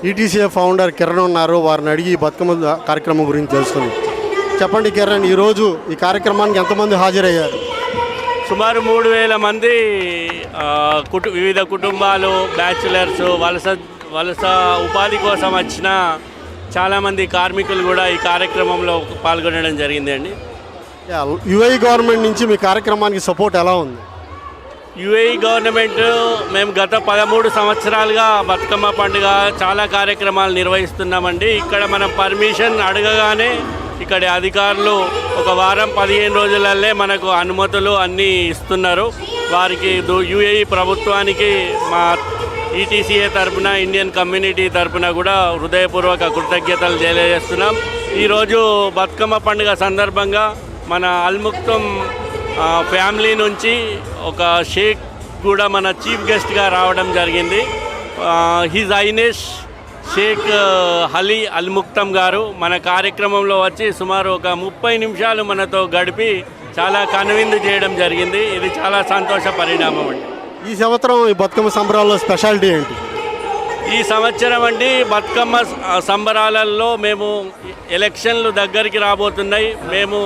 ETCA founder Kiran ఉన్నారు. వారిని అడిగి ఈ బతుకమ్మ కార్యక్రమం గురించి తెలుస్తుంది. చెప్పండి కిరణ్, ఈరోజు ఈ కార్యక్రమానికి ఎంతమంది హాజరయ్యారు? సుమారు 3,000 మంది వివిధ కుటుంబాలు, బ్యాచులర్స్, వలస ఉపాధి కోసం వచ్చిన చాలామంది కార్మికులు కూడా ఈ కార్యక్రమంలో పాల్గొనడం జరిగిందండి. యుఏఈ గవర్నమెంట్ నుంచి మీ కార్యక్రమానికి సపోర్ట్ ఎలా ఉంది? యుఏఈ గవర్నమెంట్ మేము గత 13 సంవత్సరాలుగా బతుకమ్మ పండుగ చాలా కార్యక్రమాలు నిర్వహిస్తున్నామండి. ఇక్కడ మనం పర్మిషన్ అడగగానే ఇక్కడి అధికారులు ఒక వారం 15 రోజులల్లే మనకు అనుమతులు అన్నీ ఇస్తున్నారు. వారికి యుఏఈ ప్రభుత్వానికి మా ఈటీసీఏ తరఫున, ఇండియన్ కమ్యూనిటీ తరఫున కూడా హృదయపూర్వక కృతజ్ఞతలు తెలియజేస్తున్నాం. ఈరోజు బతుకమ్మ పండుగ సందర్భంగా మన అల్ముక్తం ఫ్యామిలీ నుంచి ఒక షేక్ కూడా మన చీఫ్ గెస్ట్గా రావడం జరిగింది. హిజ్ హైనెస్ షేక్ అలీ అల్ముక్తం గారు మన కార్యక్రమంలో వచ్చి సుమారు ఒక 30 నిమిషాలు మనతో గడిపి చాలా కనువిందు చేయడం జరిగింది. ఇది చాలా సంతోష పరిణామం అండి. ఈ సంవత్సరం ఈ బతుకమ్మ సంబరాల్లో స్పెషాలిటీ ఏంటి? ఈ సంవత్సరం అండి బతుకమ్మ సంబరాలలో మేము ఎలక్షన్లు దగ్గరికి రాబోతున్నాయి. మేము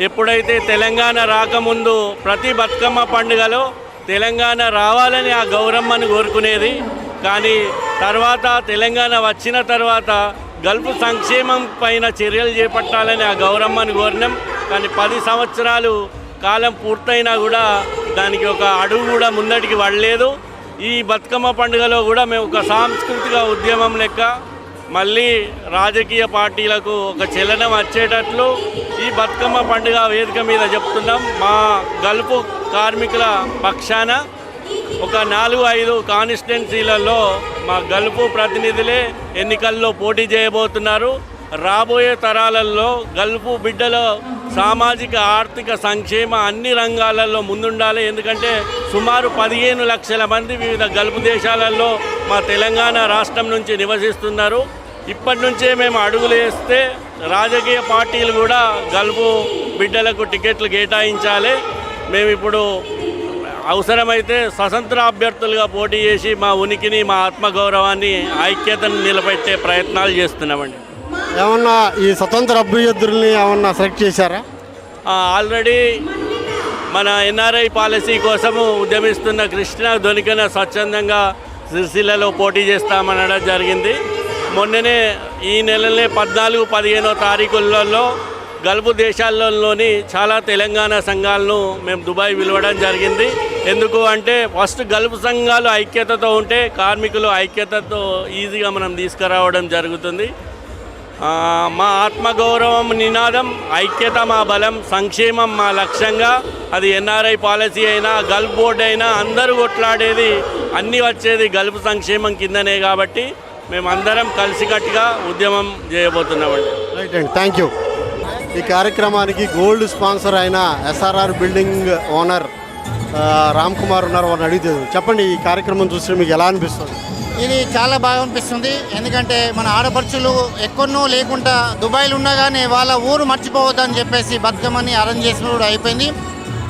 ఎప్పుడైతే తెలంగాణ రాకముందు ప్రతి బతుకమ్మ పండుగలో తెలంగాణ రావాలని ఆ గౌరమ్మను కోరుకునేది. కానీ తర్వాత తెలంగాణ వచ్చిన తర్వాత గల్ఫ్ సంక్షేమం పైన చర్యలు చేపట్టాలని ఆ గౌరమ్మను కోరినాం. కానీ 10 సంవత్సరాలు కాలం పూర్తయినా కూడా దానికి ఒక అడుగు కూడా ముందటికి పడలేదు. ఈ బతుకమ్మ పండుగలో కూడా మేము ఒక సాంస్కృతిక ఉద్యమం లెక్క మళ్ళీ రాజకీయ పార్టీలకు ఒక చలనం వచ్చేటట్లు ఈ బతుకమ్మ పండుగ వేదిక మీద చెప్తున్నాం. మా గల్ఫ్ కార్మికుల పక్షాన ఒక 4-5 కాన్స్టిట్యున్సీలలో మా గల్ఫ్ ప్రతినిధులే ఎన్నికల్లో పోటీ చేయబోతున్నారు. రాబోయే తరాలలో గల్ఫ్ బిడ్డల సామాజిక, ఆర్థిక, సంక్షేమ అన్ని రంగాలలో ముందుండాలి. ఎందుకంటే సుమారు 15 లక్షల మంది వివిధ గల్ఫ్ దేశాలలో మా తెలంగాణ రాష్ట్రం నుంచి నివసిస్తున్నారు. ఇప్పటి నుంచే మేము అడుగులు వేస్తే రాజకీయ పార్టీలు కూడా గల్ఫ్ బిడ్డలకు టికెట్లు కేటాయించాలి. మేము ఇప్పుడు అవసరమైతే స్వతంత్ర అభ్యర్థులుగా పోటీ చేసి మా ఉనికిని, మా ఆత్మగౌరవాన్ని, ఐక్యతను నిలబెట్టే ప్రయత్నాలు చేస్తున్నామండి. ఏమన్నా ఈ స్వతంత్ర అభ్యర్థుల్ని ఏమన్నా సెలెక్ట్ చేశారా? ఆల్రెడీ మన ఎన్ఆర్ఐ పాలసీ కోసము ఉద్యమిస్తున్న కృష్ణ దొనికన స్వచ్ఛందంగా సిరిసిల్లలో పోటీ చేస్తామనడం జరిగింది. మొన్ననే ఈ నెలలే 14-15 తారీఖులలో గల్ఫ్ దేశాలలోని చాలా తెలంగాణ సంఘాలను మేము దుబాయ్ పిలవడం జరిగింది. ఎందుకు అంటే ఫస్ట్ గల్ఫ్ సంఘాలు ఐక్యతతో ఉంటే కార్మికులు ఐక్యతతో ఈజీగా మనం తీసుకురావడం జరుగుతుంది. మా ఆత్మగౌరవం నినాదం, ఐక్యత మా బలం, సంక్షేమం మా లక్ష్యంగా. అది ఎన్ఆర్ఐ పాలసీ అయినా, గల్ఫ్ బోర్డు అయినా అందరూ కొట్లాడేది, అన్నీ వచ్చేది గల్ఫ్ సంక్షేమం కిందనే. కాబట్టి మేమందరం కలిసికట్టుగా ఉద్యమం చేయబోతున్నామండి. రైట్ అండి, థ్యాంక్ యూ. ఈ కార్యక్రమానికి గోల్డ్ స్పాన్సర్ అయిన SRR building owner Ram Kumar ఉన్నారు. వారిని అడిగితే చెప్పండి, ఈ కార్యక్రమం చూస్తే మీకు ఎలా అనిపిస్తుంది? ఇది చాలా బాగా అనిపిస్తుంది. ఎందుకంటే మన ఆడపడుచులు ఎక్కడనో లేకుండా దుబాయ్లో ఉన్నా కానీ వాళ్ళ ఊరు మర్చిపోవద్దని చెప్పేసి బతుకమ్మని అరేంజ్ చేసిన కూడా అయిపోయింది.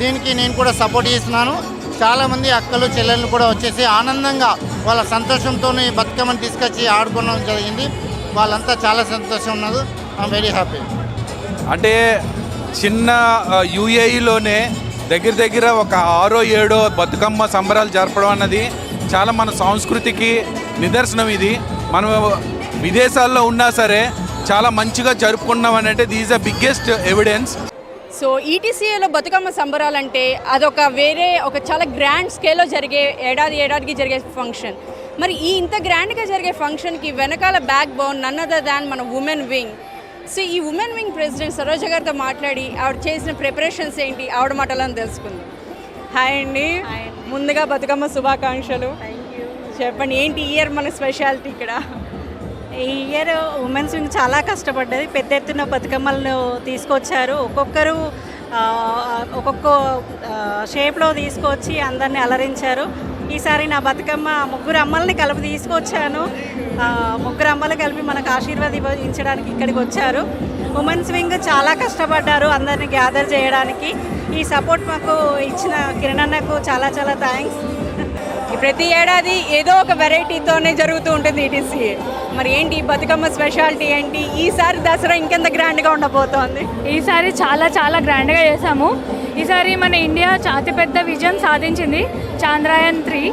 దీనికి నేను కూడా సపోర్ట్ చేస్తున్నాను. చాలామంది అక్కలు, చెల్లెళ్ళు కూడా వచ్చేసి ఆనందంగా వాళ్ళ సంతోషంతో బతుకమ్మని తీసుకొచ్చి ఆడుకోవడం జరిగింది. వాళ్ళంతా చాలా సంతోషం ఉన్నారు. I'm very happy. అంటే చిన్న యుఏఈలోనే దగ్గర ఒక 6-7 బతుకమ్మ సంబరాలు జరపడం అన్నది చాలా మన సంస్కృతికి నిదర్శనం. ఇది మనం విదేశాల్లో ఉన్నా సరే చాలా మంచిగా జరుపుకున్నాం అని అంటే this the biggest evidence. So ఈటీసీఏలో బతుకమ్మ సంబరాలంటే అదొక ఒక చాలా గ్రాండ్ స్కేల్లో జరిగే ఏడాదికి జరిగే ఫంక్షన్. మరి ఈ ఇంత గ్రాండ్గా జరిగే ఫంక్షన్కి వెనకాల backbone none other than మన ఉమెన్ వింగ్. సో ఈ ఉమెన్ వింగ్ ప్రెసిడెంట్ సరోజ గారితో మాట్లాడి ఆవిడ చేసిన ప్రిపరేషన్స్ ఏంటి ఆవిడ మాటలను తెలుసుకుందాం. హాయ్ అండి, ముందుగా బతుకమ్మ శుభాకాంక్షలు. చెప్పండి, ఏంటి ఈ ఇయర్ మన స్పెషాలిటీ ఇక్కడ? ఈ ఇయర్ ఉమెన్స్ వింగ్ చాలా కష్టపడ్డది. పెద్ద ఎత్తున బతుకమ్మలను తీసుకొచ్చారు. ఒక్కొక్క షేప్లో తీసుకొచ్చి అందరినీ అలరించారు. ఈసారి నా బతుకమ్మ 3 అమ్మల్ని కలిపి తీసుకొచ్చాను. 3 అమ్మలు కలిపి మనకు ఆశీర్వదించడానికి ఇక్కడికి వచ్చారు. ఉమెన్స్ వింగ్ చాలా కష్టపడ్డారు అందరినీ గ్యాదర్ చేయడానికి. ఈ సపోర్ట్ మాకు ఇచ్చిన కిరణ్ అన్నకు చాలా థ్యాంక్స్. ఈ ప్రతి ఏడాది ఏదో ఒక వెరైటీతోనే జరుగుతూ ఉంటుంది ఈటీసీఏ. మరి ఏంటి ఈ బతుకమ్మ స్పెషాలిటీ ఏంటి? ఈసారి దసరా ఇంకెంత గ్రాండ్గా ఉండబోతోంది? ఈసారి చాలా చాలా గ్రాండ్గా చేసాము. ఈసారి మన ఇండియా అతిపెద్ద విజయం సాధించింది, చాంద్రయాన్ 3.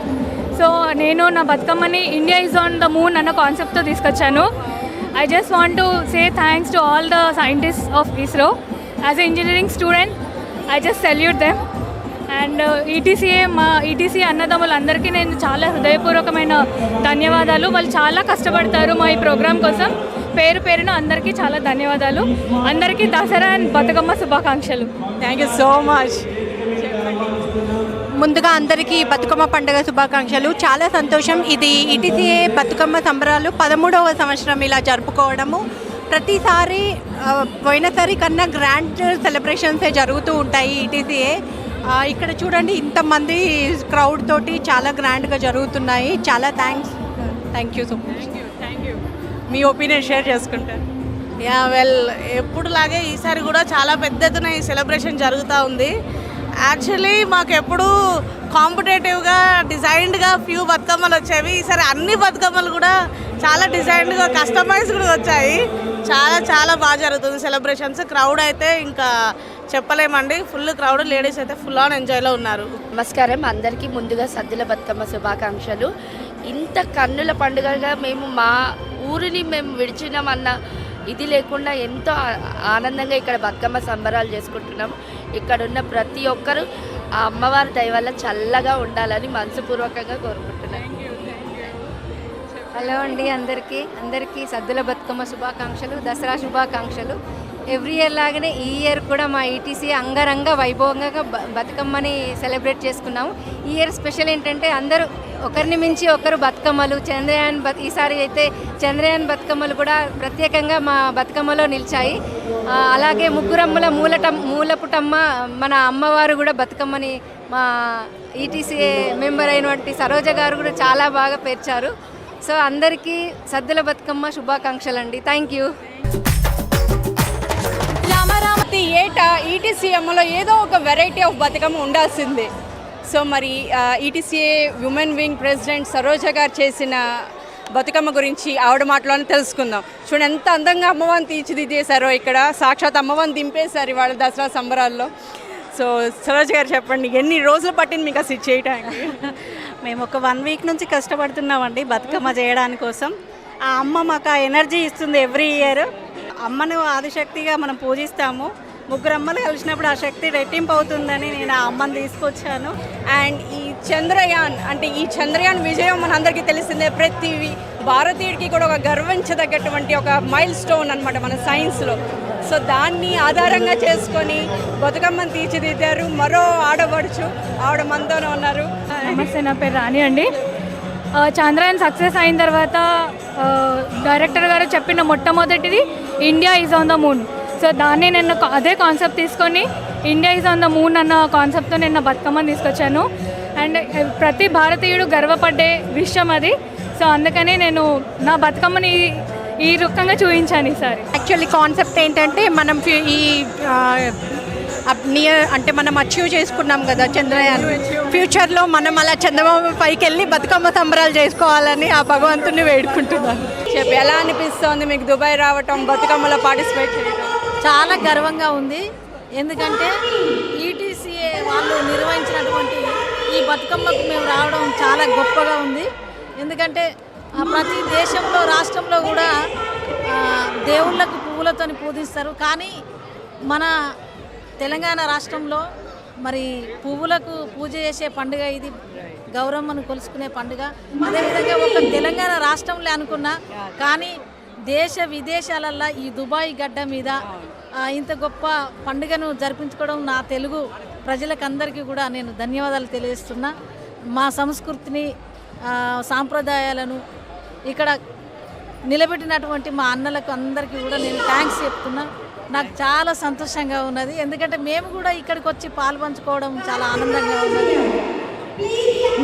సో నేను నా బతుకమ్మని India is on the moon అన్న కాన్సెప్ట్తో తీసుకొచ్చాను. I just want to say thanks to all the scientist of ISRO. As a engineering student I just salute them. And ETC అన్నదమ్ములందరికీ నేను చాలా హృదయపూర్వకమైన ధన్యవాదాలు. వాళ్ళు చాలా కష్టపడతారు మా ఈ ప్రోగ్రాం కోసం. పేరు పేరున అందరికీ చాలా ధన్యవాదాలు. అందరికీ దసరా అండ్ బతుకమ్మ శుభాకాంక్షలు. Thank you so much. ముందుగా అందరికీ బతుకమ్మ పండుగ శుభాకాంక్షలు. చాలా సంతోషం. ఇది ఈటీసీఏ బతుకమ్మ సంబరాలు 13వ సంవత్సరం ఇలా జరుపుకోవడము. ప్రతిసారి పోయినసారి కన్నా గ్రాండ్ సెలబ్రేషన్సే జరుగుతూ ఉంటాయి ఈటీసీఏ. ఇక్కడ చూడండి ఇంతమంది క్రౌడ్ తోటి చాలా గ్రాండ్గా జరుగుతున్నాయి. చాలా thank you so much. Me opinion share చేసుకుంటారు? ఎప్పుడులాగే ఈసారి కూడా చాలా పెద్ద ఎత్తున ఈ సెలబ్రేషన్ జరుగుతూ ఉంది. యాక్చువల్లీ మాకు ఎప్పుడు కాంపిటేటివ్గా డిజైన్డ్గా ఫ్యూ బతుకమ్మలు వచ్చేవి. ఈసారి అన్ని బతుకమ్మలు కూడా చాలా డిజైన్డ్గా కస్టమైజ్డ్ వచ్చాయి. చాలా చాలా బాగా జరుగుతుంది సెలబ్రేషన్స్. క్రౌడ్ అయితే ఇంకా చెప్పలేమండి, ఫుల్ క్రౌడ్. లేడీస్ అయితే ఫుల్ ఆన్ ఎంజాయ్లో ఉన్నారు. నమస్కారం అందరికీ. ముందుగా సద్దుల బతుకమ్మ శుభాకాంక్షలు. ఇంత కన్నుల పండుగగా మేము మా ఊరిని మేము విడిచినామన్న ఇది లేకుండా ఎంతో ఆనందంగా ఇక్కడ బతుకమ్మ సంబరాలు చేసుకుంటున్నాము. ఇక్కడ ఉన్న ప్రతి ఒక్కరూ ఆ అమ్మవారి దయ వల్ల చల్లగా ఉండాలని మనసుపూర్వకంగా కోరుకుంటున్నాను. హలో అండి అందరికీ సద్దుల బతుకమ్మ శుభాకాంక్షలు, దసరా శుభాకాంక్షలు. ఎవ్రీ ఇయర్ లాగానే ఈ ఇయర్ కూడా మా ఈటీసీ అంగరంగ వైభవంగా బతుకమ్మని సెలబ్రేట్ చేసుకున్నాము. ఈ ఇయర్ స్పెషల్ ఏంటంటే అందరూ ఒకరిని మించి ఒకరు బతుకమ్మలు. ఈసారి అయితే చంద్రయాన్ బతుకమ్మలు కూడా ప్రత్యేకంగా మా బతుకమ్మలో నిలిచాయి. అలాగే ముగ్గురమ్మల మూలపుటమ్మ మన అమ్మవారు కూడా బతుకమ్మని మా ఈటీసీ మెంబర్ అయినటువంటి సరోజ గారు కూడా చాలా బాగా పేర్చారు. సో అందరికీ సద్దుల బతుకమ్మ శుభాకాంక్షలు అండి. Thank you. ప్రతి ఏటా ఈటీసీఎంలో ఏదో ఒక వెరైటీ ఆఫ్ బతుకమ్మ ఉండాల్సిందే. సో మరి ETCA women wing president Saroja గారు చేసిన బతుకమ్మ గురించి ఆవిడ మాటలోనే తెలుసుకుందాం. చూడండి ఎంత అందంగా అమ్మవారిని తీర్చిదిద్దేశారో. ఇక్కడ సాక్షాత్ అమ్మవారిని దింపేశారు ఇవాళ దసరా సంబరాల్లో. సో సరోజ గారు చెప్పండి, ఎన్ని రోజులు పట్టింది మీకు అసలు చేయడానికి? మేము ఒక 1 వీక్ నుంచి కష్టపడుతున్నామండి బతుకమ్మ చేయడానికి కోసం. ఆ అమ్మ మాకు ఆ ఎనర్జీ ఇస్తుంది ఎవ్రీ ఇయర్. అమ్మను ఆదిశక్తిగా మనం పూజిస్తాము. ముగ్గురు అమ్మలు కలిసినప్పుడు ఆ శక్తి రెట్టింపు అవుతుందని నేను ఆ అమ్మని తీసుకొచ్చాను. అండ్ ఈ చంద్రయాన్ విజయం మనందరికీ తెలిసిందే. ప్రతి భారతీయుడికి కూడా ఒక గర్వించదగ్గటువంటి ఒక మైల్ స్టోన్ అనమాట మన సైన్స్లో. సో దాన్ని ఆధారంగా చేసుకొని బతుకమ్మని తీర్చిదిద్దారు. మరో ఆడపడుచు ఆవిడ మనతోనే ఉన్నారు. నమస్తే, నా పేరు రాణి అండి. చంద్రయాన్ సక్సెస్ అయిన తర్వాత డైరెక్టర్ గారు చెప్పిన మొట్టమొదటిది India is on the moon. So దాన్ని నేను అదే కాన్సెప్ట్ తీసుకొని India is on the moon అన్న కాన్సెప్ట్తో నేను బతుకమ్మని తీసుకొచ్చాను. అండ్ ప్రతి భారతీయుడు గర్వపడే విషయం అది. సో అందుకని నేను నా బతుకమ్మని ఈ రకంగా చూపించాను ఈసారి. యాక్చువల్లీ కాన్సెప్ట్ ఏంటంటే మనం మనం అచీవ్ చేసుకున్నాం కదా చంద్రయాన్. ఫ్యూచర్లో మనం అలా చంద్రబాబు పైకి వెళ్ళి బతుకమ్మ సంబరాలు చేసుకోవాలని ఆ భగవంతుని వేడుకుంటున్నాను. చెప్పి ఎలా అనిపిస్తోంది మీకు దుబాయ్ రావటం, బతుకమ్మలో పార్టిసిపేట్ చేయడం? చాలా గర్వంగా ఉంది. ఎందుకంటే ఈటీసీఏ వాళ్ళు నిర్వహించినటువంటి ఈ బతుకమ్మకు మేము రావడం చాలా గొప్పగా ఉంది. ఎందుకంటే ప్రతి దేశంలో రాష్ట్రంలో కూడా దేవుళ్ళకు పువ్వులతో పూజిస్తారు. కానీ మన తెలంగాణ రాష్ట్రంలో మరి పువ్వులకు పూజ చేసే పండుగ ఇది. గౌరమ్మను కొలుసుకునే పండుగ. అదేవిధంగా ఒక తెలంగాణ రాష్ట్రంలో అనుకున్నా కానీ దేశ విదేశాలల్లో ఈ దుబాయ్ గడ్డ మీద ఇంత గొప్ప పండుగను జరిపించుకోవడం నా తెలుగు ప్రజలకు అందరికీ కూడా నేను ధన్యవాదాలు తెలియజేస్తున్నా. మా సంస్కృతిని సాంప్రదాయాలను ఇక్కడ నిలబెట్టినటువంటి మా అన్నలకు అందరికీ కూడా నేను థ్యాంక్స్ చెప్తున్నా. నాకు చాలా సంతోషంగా ఉన్నది. ఎందుకంటే మేము కూడా ఇక్కడికి వచ్చి పాల్పంచుకోవడం చాలా ఆనందంగా ఉన్నది.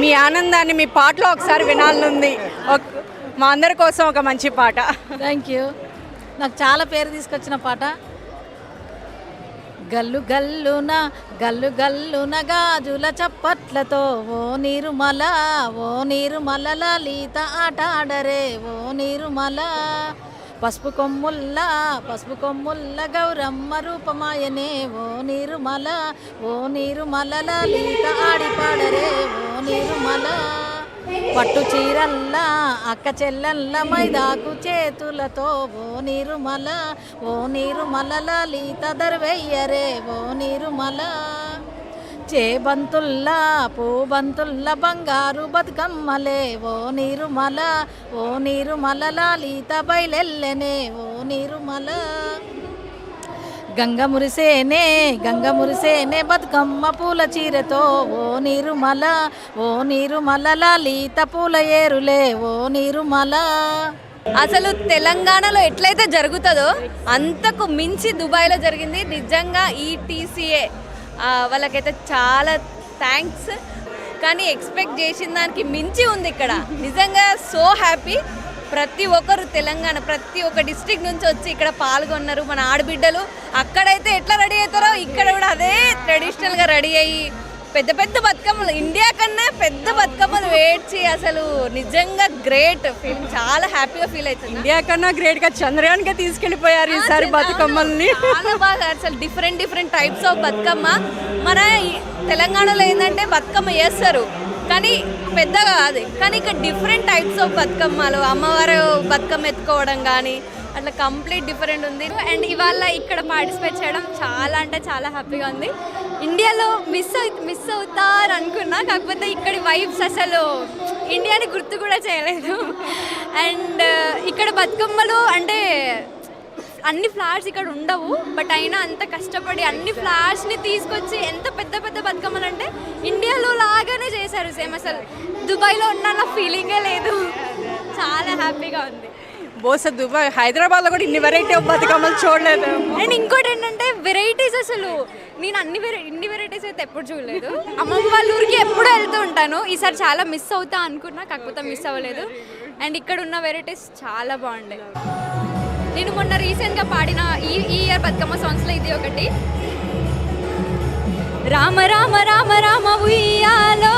మీ ఆనందాన్ని మీ పాటలో ఒకసారి వినాలనుంది. మా అందరి కోసం ఒక మంచి పాట. Thank you. నాకు చాలా పేరు తీసుకొచ్చిన పాట గల్లు గల్లున గల్లు గల్లున గాజుల చప్పట్లతో ఓ నీరుమల లలిత ఆట ఆడరే ఓ నీరుమల పసుపు కొమ్ముల్ల గౌరమ్మ రూపమాయనే ఓ నీరుమల లలిత ఆడి పాడరే ఓ నీరుమల పట్టు చీరల్లా అక్క చెల్లెల్ల మైదాకు చేతులతో ఓ నీరుమల లలిత దర్వెయ్యరే ఓ నీరుమల చేబంతుల్లా పూబంతుల్లా బంగారు బతుకమ్మలే ఓ నీరుమల లలిత బయలెల్లెనే ఓ నీరుమల గంగ మురిసేనే బతుకమ్మ పూల చీరతో ఓ నీరుమల లలిత పూల ఏరులే ఓ నీరుమల. అసలు తెలంగాణలో ఎట్లయితే జరుగుతుందో అంతకు మించి దుబాయ్లో జరిగింది. నిజంగా ఈటీసీఏ వాళ్ళకైతే చాలా థ్యాంక్స్. కానీ ఎక్స్పెక్ట్ చేసిన దానికి మించి ఉంది ఇక్కడ. నిజంగా సో హ్యాపీ. ప్రతి ఒక్కరు తెలంగాణ ప్రతి ఒక్క డిస్ట్రిక్ట్ నుంచి వచ్చి ఇక్కడ పాల్గొన్నారు. మన ఆడబిడ్డలు అక్కడైతే ఎట్లా రెడీ అవుతారో ఇక్కడ కూడా అదే ట్రెడిషనల్గా రెడీ అయ్యి పెద్ద పెద్ద బతుకమ్మలు, ఇండియా కన్నా పెద్ద బతుకమ్మలు వేడ్చి అసలు నిజంగా గ్రేట్ ఫీల్. చాలా హ్యాపీగా ఫీల్ అవుతుంది. ఇండియా కన్నా గ్రేట్గా చంద్రయాన్గా తీసుకెళ్ళిపోయారు ఈసారి బతుకమ్మల్ని. చాలా బాగా అసలు డిఫరెంట్ టైప్స్ ఆఫ్ బతుకమ్మ. మన తెలంగాణలో ఏంటంటే బతుకమ్మ చేస్తారు కానీ పెద్దగా కాదు, కానీ ఇక్కడ డిఫరెంట్ టైప్స్ ఆఫ్ బతుకమ్మలు, అమ్మవారు బతుకమ్మ ఎత్తుకోవడం కానీ అట్లా కంప్లీట్ డిఫరెంట్ ఉంది. అండ్ ఇవాళ ఇక్కడ పార్టిసిపేట్ చేయడం చాలా అంటే చాలా హ్యాపీగా ఉంది. ఇండియాలో మిస్ అవుతారు అనుకున్నా, కాకపోతే ఇక్కడి వైబ్స్ అసలు ఇండియాని గుర్తు కూడా చేయలేదు. అండ్ ఇక్కడ బతుకమ్మలు అంటే అన్ని ఫ్లవర్స్ ఇక్కడ ఉండవు, బట్ అయినా అంత కష్టపడి అన్ని ఫ్లవర్స్ని తీసుకొచ్చి ఎంత పెద్ద పెద్ద బతుకమ్మలు అంటే ఇండియాలో లాగానే చేశారు సేమ్. అసలు దుబాయ్లో ఉన్న ఫీలింగే లేదు. చాలా హ్యాపీగా ఉంది. బహుశా దుబాయ్ హైదరాబాద్లో కూడా ఇన్ని వెరైటీ ఆఫ్ బతుకమ్మలు చూడలేదు. అండ్ ఇంకోటి ఏంటంటే వెరైటీస్, అసలు నేను ఇన్ని వెరైటీస్ అయితే ఎప్పుడు చూడలేదు. అమ్మమ్మ వాళ్ళ ఊరికి ఎప్పుడు వెళ్తూ ఉంటాను. ఈసారి చాలా మిస్ అవుతా అనుకున్నా, కాకపోతే మిస్ అవ్వలేదు. అండ్ ఇక్కడ ఉన్న వెరైటీస్ చాలా బాగుండే. నేను మొన్న రీసెంట్గా పాడిన ఈ ఇయర్ బతుకమ్మ సాంగ్స్లో ఇది ఒకటి. రామ రామ రామ రామ ఉయ్యాలో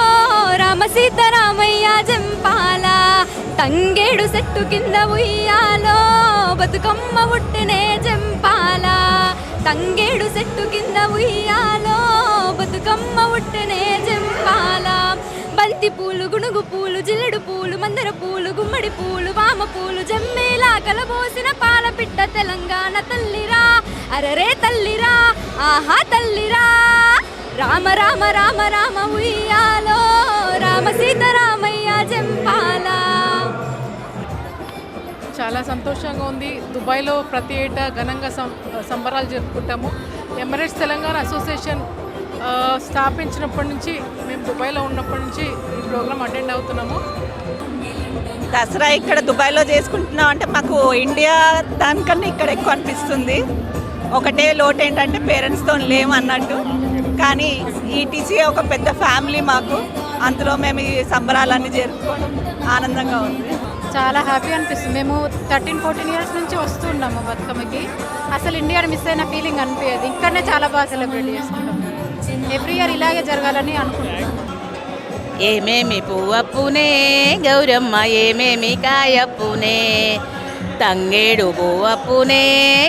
రామ సీతారామయ్య జంపాల తంగేడు చెట్టు కింద ఉయ్యాలో బతుకమ్మ ఉట్టెనే జంపాల తంగేడు చెట్టు కింద ఉయ్యాలో బతుకమ్మ ఉట్టెనే జంపాల బంతి పూలు గునుగు పూలు జిల్లెడు పూలు మందర పూలు గుమ్మడి పూలు వామ పూలు జమ్మేలా కలబోసిన పాల పిట్ట తెలంగాణ తల్లిరా అరరే తల్లిరా ఆహా తల్లిరా రామ రామ రామ రామ ఉయ్యాలో రామ సీతారామయ్య జంపాల. చాలా సంతోషంగా ఉంది. దుబాయ్లో ప్రతి ఏటా ఘనంగా సంబరాలు జరుపుకుంటాము. ఎమిరేట్స్ తెలంగాణ అసోసియేషన్ స్థాపించినప్పటి నుంచి, మేము దుబాయ్లో ఉన్నప్పటి నుంచి ఈ ప్రోగ్రాం అటెండ్ అవుతున్నాము. దసరా ఇక్కడ దుబాయ్లో చేసుకుంటున్నాం అంటే మాకు ఇండియా దానికన్నా ఇక్కడ ఎక్కువ అనిపిస్తుంది. ఒకటే లోటు ఏంటంటే పేరెంట్స్తో లేము అన్నట్టు, కానీ ఈటీసీ ఒక పెద్ద ఫ్యామిలీ మాకు. అందులో మేము ఈ సంబరాలన్నీ జరుపుకోవడం ఆనందంగా ఉంది. చాలా హ్యాపీ అనిపిస్తుంది. మేము 13-14 ఇయర్స్ నుంచి వస్తున్నాము బతుకమ్మకి. అసలు ఇండియాని మిస్ అయిన ఫీలింగ్ అనిపించదు. ఇక్కడనే చాలా బాగా సెలబ్రేట్ చేసుకుంటాం. ఎవ్రీ ఇయర్ ఇలాగే జరగాలని అనుకుంటున్నాం. ఏమేమి పువ్వప్పునే గౌరమ్మ ఏమేమి కాయప్పునే తంగేడు పువ్వప్పునే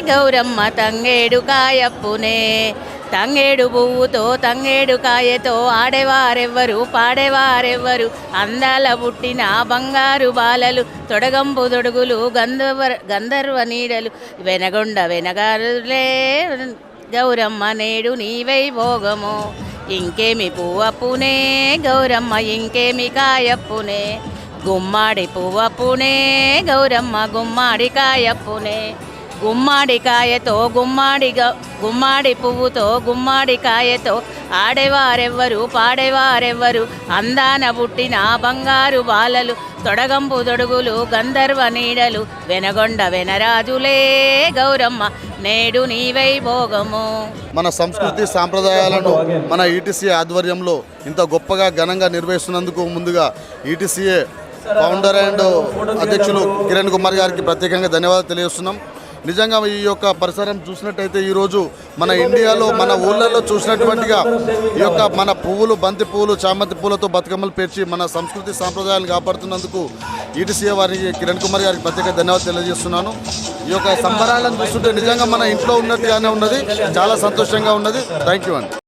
గౌరమ్మ తంగేడు కాయప్పునే తంగేడు పువ్వుతో తంగేడు కాయతో ఆడేవారెవ్వరు పాడేవారెవ్వరు అందాల పుట్టిన బంగారు బాలలు తొడగంపు తొడుగులు గంధర్వ నీడలు వెనగొండ వెనగారులే గౌరమ్మ నేడు నీవై భోగము ఇంకేమి పువ్వప్పునే గౌరమ్మ ఇంకేమి కాయప్పునే గుమ్మాడి పువ్వప్పునే గౌరమ్మ గుమ్మాడి కాయప్పునే గుమ్మాడికాయతో గుమ్మాడి పువ్వుతో గుమ్మాడికాయతో ఆడేవారెవ్వరు పాడేవారెవ్వరు అందాన పుట్టిన బంగారు బాలలు తొడగంపు తొడుగులు గంధర్వ నీడలు వెనగొండ వెనరాజులే గౌరమ్మ నేడు నీవై భోగము. మన సంస్కృతి సాంప్రదాయాలను మన ఈటీసీ ఆధ్వర్యంలో ఇంత గొప్పగా ఘనంగా నిర్వహిస్తున్నందుకు ముందుగా ఈటీసీఏ ఫౌండర్ అండ్ అధ్యక్షులు కిరణ్ కుమార్ గారికి ప్రత్యేకంగా ధన్యవాదాలు తెలియజేస్తున్నాం. నిజంగా ఈ యొక్క పరిసరం చూసినట్టయితే ఈరోజు మన ఇండియాలో మన ఊళ్ళల్లో చూసినటువంటిగా ఈ యొక్క మన పువ్వులు, బంతి పువ్వులు, చామంతి పూలతో బతుకమ్మలు పేర్చి మన సంస్కృతి సాంప్రదాయాలను కాపాడుతున్నందుకు ఈటీసీఏ వారికి, కిరణ్ కుమార్ గారికి ప్రత్యేక ధన్యవాదాలు తెలియజేస్తున్నాను. ఈ యొక్క సంబరాలను చూస్తుంటే నిజంగా మన ఇంట్లో ఉన్నట్టుగానే ఉన్నది, చాలా సంతోషంగా ఉన్నది. థ్యాంక్ యూ అండి.